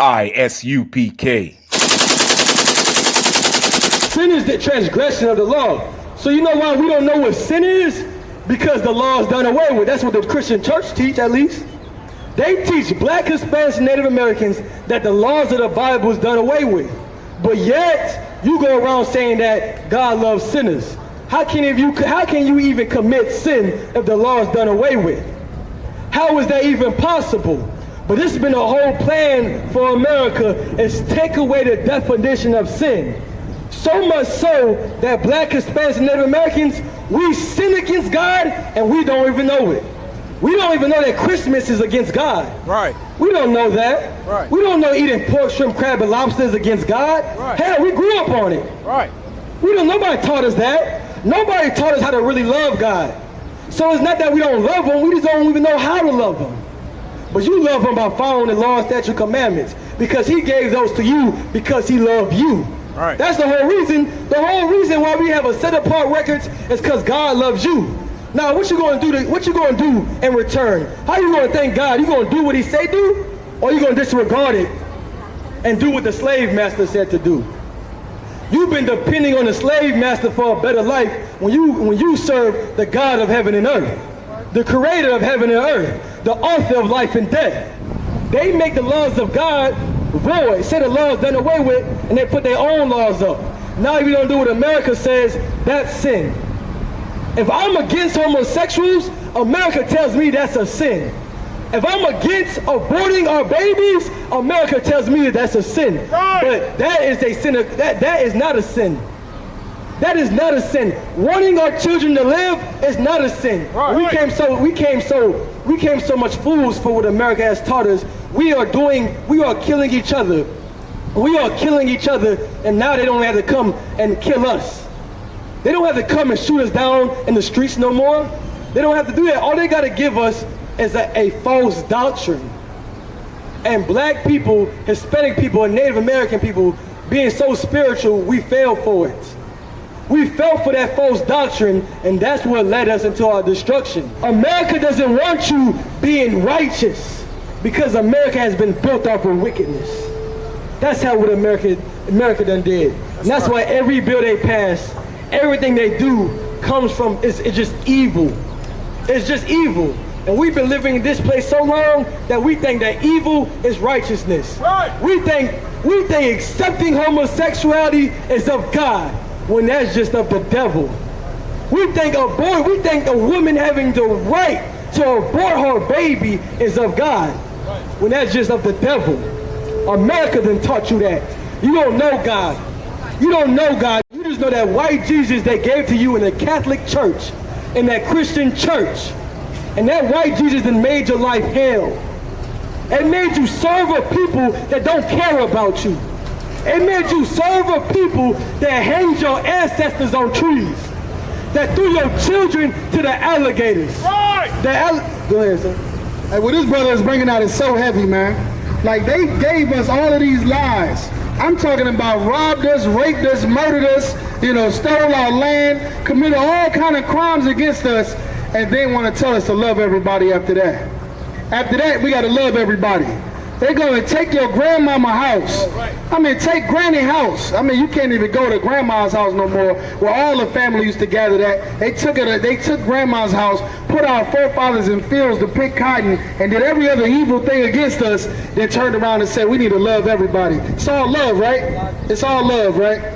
Isupk. Sin is the transgression of the law. So you know why we don't know what sin is? Because the law is done away with. That's what the Christian church teach, at least. They teach black, Hispanics, and Native Americans that the laws of the Bible is done away with. But yet, you go around saying that God loves sinners. How can you even commit sin if the law is done away with? How is that even possible? But this has been a whole plan for America, is take away the definition of sin. So much so that black, Hispanics, and Native Americans, we sin against God and we don't even know it. We don't even know that Christmas is against God. Right. We don't know that. Right. We don't know eating pork, shrimp, crab, and lobster is against God. Right. Hell, we grew up on it. Right. Nobody taught us that. Nobody taught us how to really love God. So it's not that we don't love him, we just don't even know how to love him. But you love him by following the law and statute commandments, because he gave those to you because he loved you. Right. That's the whole reason. The whole reason why we have a set apart records is because God loves you. Now, what you going to do? What you going to do in return? How you going to thank God? You going to do what he say do, or you going to disregard it and do what the slave master said to do? You've been depending on the slave master for a better life when you serve the God of heaven and earth, the creator of heaven and earth, the author of life and death. They make the laws of God void, say the law is done away with, and they put their own laws up. Now if you don't do what America says, that's sin. If I'm against homosexuals, America tells me that's a sin. If I'm against aborting our babies, America tells me that that's a sin. Right. But that is a sin. That is not a sin. That is not a sin. Wanting our children to live is not a sin. Right. We came so much fools for what America has taught us. We are killing each other. We are killing each other, and now they don't have to come and kill us. They don't have to come and shoot us down in the streets no more. They don't have to do that. All they got to give us is a false doctrine. And black people, Hispanic people, and Native American people being so spiritual, we fell for it. We fell for that false doctrine, and that's what led us into our destruction. America doesn't want you being righteous because America has been built off of wickedness. That's how what America done did. And that's why every bill they pass, everything they do comes from, it's just evil. It's just evil. And we've been living in this place so long that we think that evil is righteousness. Right. We think accepting homosexuality is of God, when that's just of the devil. We think a woman having the right to abort her baby is of God, when that's just of the devil. America done taught you that. You don't know God. You don't know God. You just know that white Jesus they gave to you in the Catholic Church, in that Christian church. And that white Jesus done made your life hell. It made you serve a people that don't care about you. It made you serve a people that hanged your ancestors on trees, that threw your children to the alligators. Right. Go ahead, sir. Hey, what this brother is bringing out is so heavy, man. Like, they gave us all of these lies. I'm talking about robbed us, raped us, murdered us, stole our land, committed all kind of crimes against us, and they want to tell us to love everybody after that. After that, we got to love everybody. They're going to take your grandmama house. Take granny house. You can't even go to grandma's house no more, where all the family used to gather at. They took grandma's house, put our forefathers in fields to pick cotton, and did every other evil thing against us, then turned around and said, we need to love everybody. It's all love, right? It's all love, right?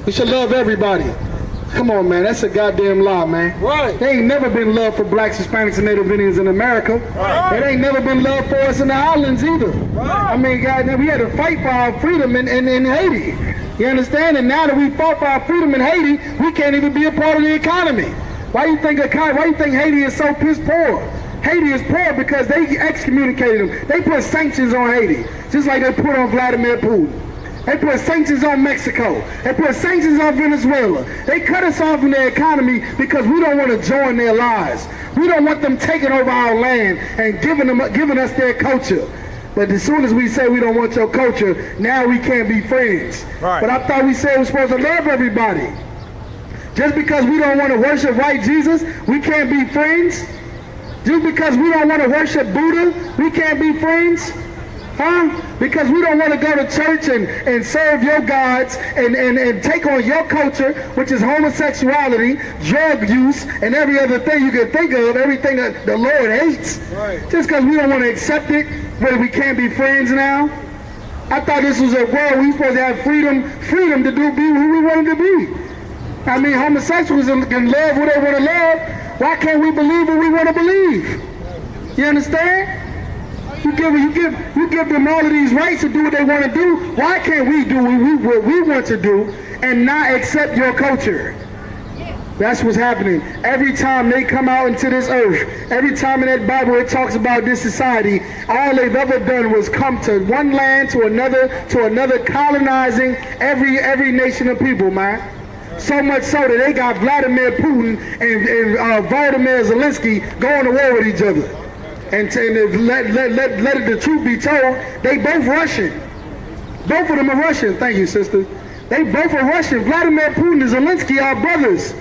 We should love everybody. Come on, man, that's a goddamn lie, man. Right. There ain't never been love for blacks, Hispanics, and Native Indians in America. Right. There ain't never been love for us in the islands either. Right. Goddamn, we had to fight for our freedom in Haiti. You understand? And now that we fought for our freedom in Haiti, we can't even be a part of the economy. Why you think Haiti is so piss poor? Haiti is poor because they excommunicated them. They put sanctions on Haiti, just like they put on Vladimir Putin. They put sanctions on Mexico. They put sanctions on Venezuela. They cut us off from their economy because we don't want to join their lies. We don't want them taking over our land and giving us their culture. But as soon as we say we don't want your culture, now we can't be friends. Right. But I thought we said we're supposed to love everybody. Just because we don't want to worship white Jesus, we can't be friends. Just because we don't want to worship Buddha, we can't be friends. Huh? Because we don't want to go to church and serve your gods and take on your culture, which is homosexuality, drug use, and every other thing you can think of, everything that the Lord hates. Right. Just because we don't want to accept it, whether we can't be friends now. I thought this was a world we supposed to have freedom to be who we wanted to be. I mean, homosexuals can love who they want to love. Why can't we believe what we want to believe? You understand? You give them all of these rights to do what they want to do. Why can't we do what we want to do and not accept your culture? That's what's happening. Every time they come out into this earth, every time in that Bible it talks about this society, all they've ever done was come to one land to another, colonizing every nation of people, man. So much so that they got Vladimir Putin and Volodymyr Zelensky going to war with each other. And let the truth be told, they both Russian. Both of them are Russian. Thank you, sister. They both are Russian. Vladimir Putin and Zelensky are brothers.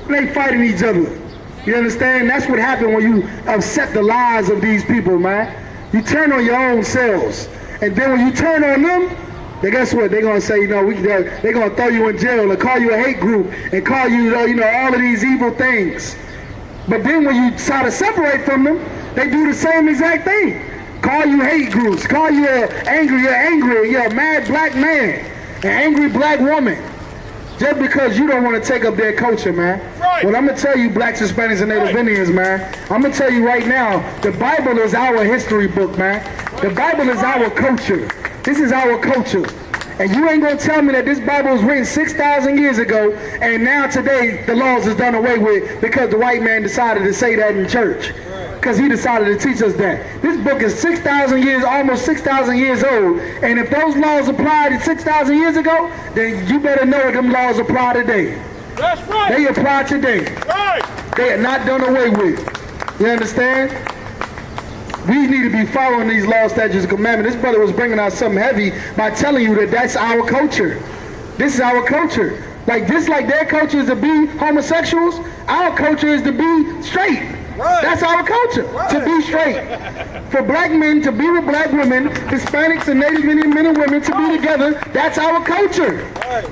They fighting each other. You understand? That's what happened when you upset the lies of these people, man. You turn on your own selves. And then when you turn on them, then guess what? They're going to say, you know, they're going to throw you in jail or call you a hate group and call you, you know, all of these evil things. But then when you try to separate from them, they do the same exact thing. Call you hate groups, call you you're a mad black man, an angry black woman. Just because you don't want to take up their culture, man. Right. Well, I'm going to tell you, blacks, Hispanics, and Native Indians, man. I'm going to tell you right now, the Bible is our history book, man. The Bible is our culture. This is our culture. And you ain't going to tell me that this Bible was written 6,000 years ago, and now today the laws is done away with because the white man decided to say that in church. Because he decided to teach us that. This book is 6,000 years, almost 6,000 years old. And if those laws applied 6,000 years ago, then you better know that them laws apply today. That's right. They apply today. Right. They are not done away with. You understand? We need to be following these laws, statutes, and commandments. This brother was bringing out something heavy by telling you that that's our culture. This is our culture. Like their culture is to be homosexuals, our culture is to be straight. Right. That's our culture, right. To be straight. For black men to be with black women, Hispanics and Native Indian men and women to be together, that's our culture. Right.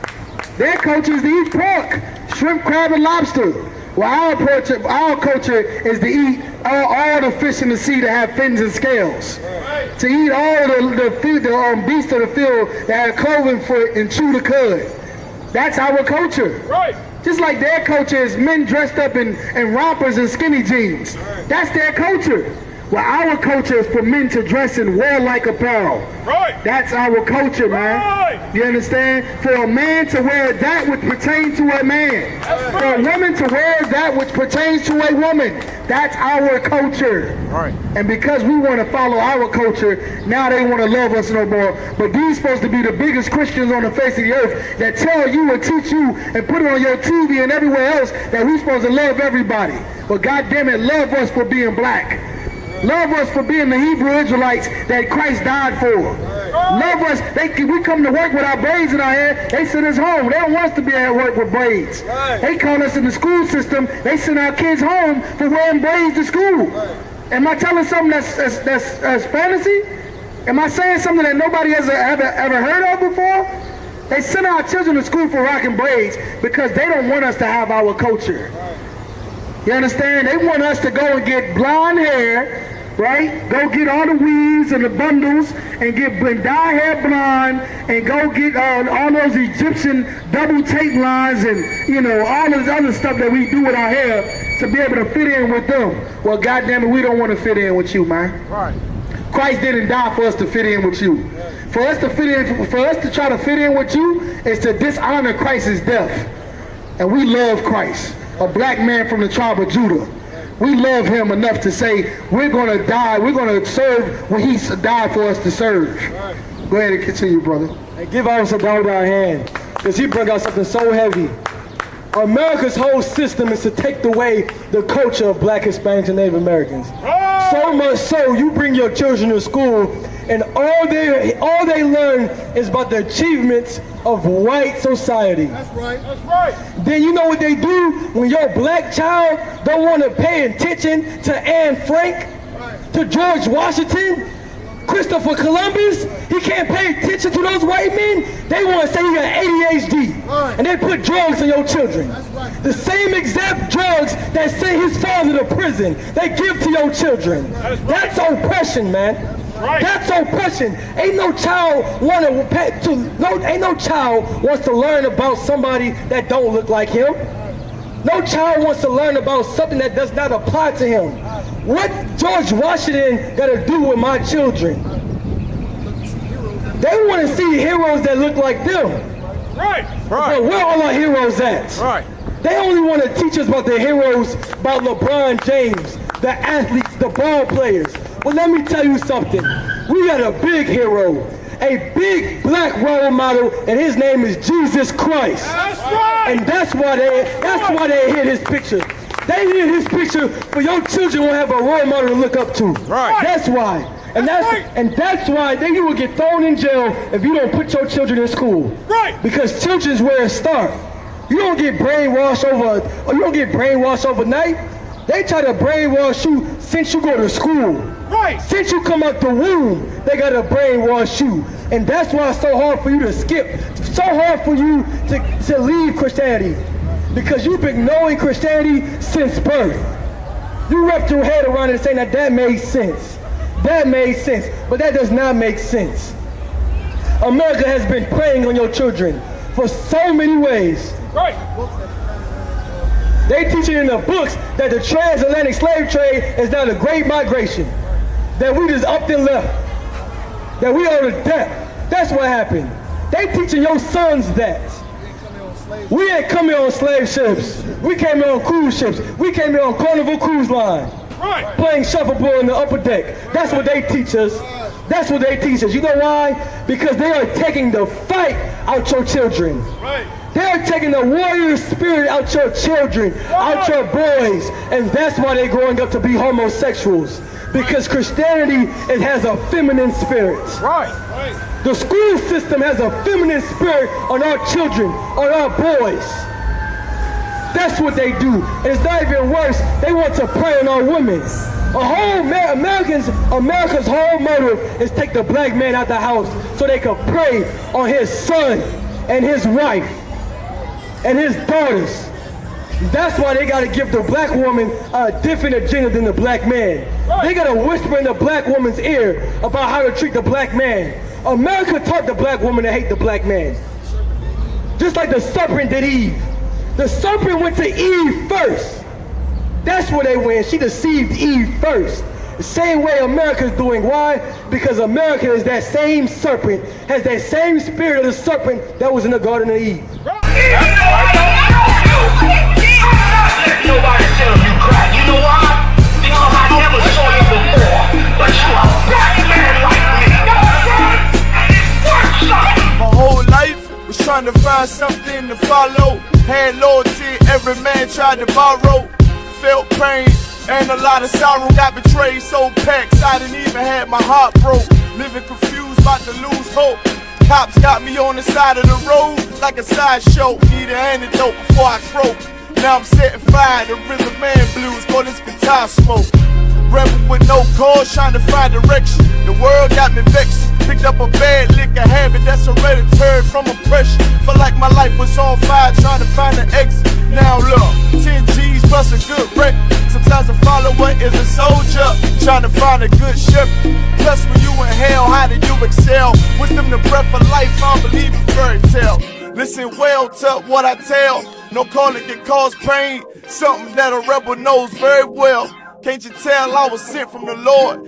Their culture is to eat pork, shrimp, crab, and lobster. Well, our culture is to eat all the fish in the sea that have fins and scales. Right. To eat all the beasts of the field that have cloven foot and chew the cud. That's our culture. Right. Just like their culture is men dressed up in rompers and skinny jeans. Right. That's their culture. Well, our culture is for men to dress in warlike apparel. Right. That's our culture, man. Right. You understand? For a man to wear that which pertains to a man. That's for a woman to wear that which pertains to a woman. That's our culture. Right. And because we want to follow our culture, now they want to love us no more. But these supposed to be the biggest Christians on the face of the earth that tell you and teach you and put it on your TV and everywhere else that we're supposed to love everybody. But goddamn it, love us for being black. Love us for being the Hebrew Israelites that Christ died for. Love us. We come to work with our braids in our hair. They send us home. They don't want us to be at work with braids. They call us in the school system. They send our kids home for wearing braids to school. Am I telling something that's fantasy? Am I saying something that nobody has ever heard of before? They send our children to school for rocking braids because they don't want us to have our culture. You understand? They want us to go and get blonde hair, right? Go get all the weaves and the bundles and dye hair blonde and go get all those Egyptian double tape lines and, you know, all this other stuff that we do with our hair to be able to fit in with them. Well, goddamn it, we don't want to fit in with you, man. Right. Christ didn't die for us to fit in with you. For us to fit in, for us to try to fit in with you is to dishonor Christ's death. And we love Christ. A black man from the tribe of Judah. We love him enough to say, we're going to die, we're going to serve what he died for us to serve. Go ahead and continue, brother. And give us a down our hand, because he brought out something so heavy. America's whole system is to take away the culture of black, Hispanics, and Native Americans. So much so, you bring your children to school, and all they learn is about the achievements of white society. That's right. That's right. Then you know what they do when your black child don't want to pay attention to Anne Frank, to George Washington, Christopher Columbus, he can't pay attention to those white men. They want to say he got ADHD. Right. And they put drugs in your children. right. The same exact drugs that send his father to prison, they give to your children. That's oppression, man. Right. That's oppression. Ain't no child ain't no child wants to learn about somebody that don't look like him. No child wants to learn about something that does not apply to him. What George Washington got to do with my children? They want to see heroes that look like them. Right. But where are our heroes at? Right. They only want to teach us about the heroes, about LeBron James, the athletes, the ball players. Well, let me tell you something. We got a big hero, a big black role model, and his name is Jesus Christ. That's right. And that's why they hid his picture. They hid his picture for your children will have a role model to look up to. Right. That's why. And that's why then you will get thrown in jail if you don't put your children in school. Right. Because children's where it starts. You don't get brainwashed overnight. They try to brainwash you since you go to school. Right. Since you come out the womb, they gotta brainwash you. And that's why it's so hard for you to skip, so hard for you to leave Christianity. Because you've been knowing Christianity since birth. You wrapped your head around it and saying that made sense. That made sense, but that does not make sense. America has been preying on your children for so many ways. Right. They teach it in the books that the transatlantic slave trade is not a great migration. That we just upped and left. That we are the debt. That's what happened. They teaching your sons that. We ain't come here on slave ships. We came here on cruise ships. We came here on Carnival Cruise Line. Right. Playing shuffleboard in the upper deck. That's what they teach us. That's what they teach us. You know why? Because they are taking the fight out your children. Right. They are taking the warrior spirit out your children, out your boys. And that's why they're growing up to be homosexuals. Because Christianity, it has a feminine spirit. Right. The school system has a feminine spirit on our children, on our boys. That's what they do. And it's not even worse. They want to prey on our women. America's whole motive is take the black man out the house so they can prey on his son and his wife and his daughters. That's why they got to give the black woman a different agenda than the black man. They got to whisper in the black woman's ear about how to treat the black man. America taught the black woman to hate the black man. Just like the serpent did Eve. The serpent went to Eve first. That's where they went. She deceived Eve first. The same way America's doing. Why? Because America is that same serpent, has that same spirit of the serpent that was in the Garden of Eve. Nobody tell you crack. You know why? Because I never saw you before. But you a black man like me. My whole life was trying to find something to follow. Had loyalty, every man tried to borrow. Felt pain and a lot of sorrow. Got betrayed, sold packs. I didn't even have my heart broke. Living confused, about to lose hope. Cops got me on the side of the road like a sideshow. Need an antidote before I croak. Now I'm setting fire to rhythm man blues for this guitar smoke. Rebel with no cause, trying to find direction. The world got me vexed. Picked up a bad liquor habit that's hereditary from oppression. Felt like my life was on fire, trying to find an exit. Now look, 10 G's plus a good wreck. Sometimes a follower is a soldier, trying to find a good shepherd. Plus when you in hell, how do you excel? Wisdom the breath of life, I don't believe in fairy tale. Listen well to what I tell. No calling can cause pain. Something that a rebel knows very well. Can't you tell I was sent from the Lord?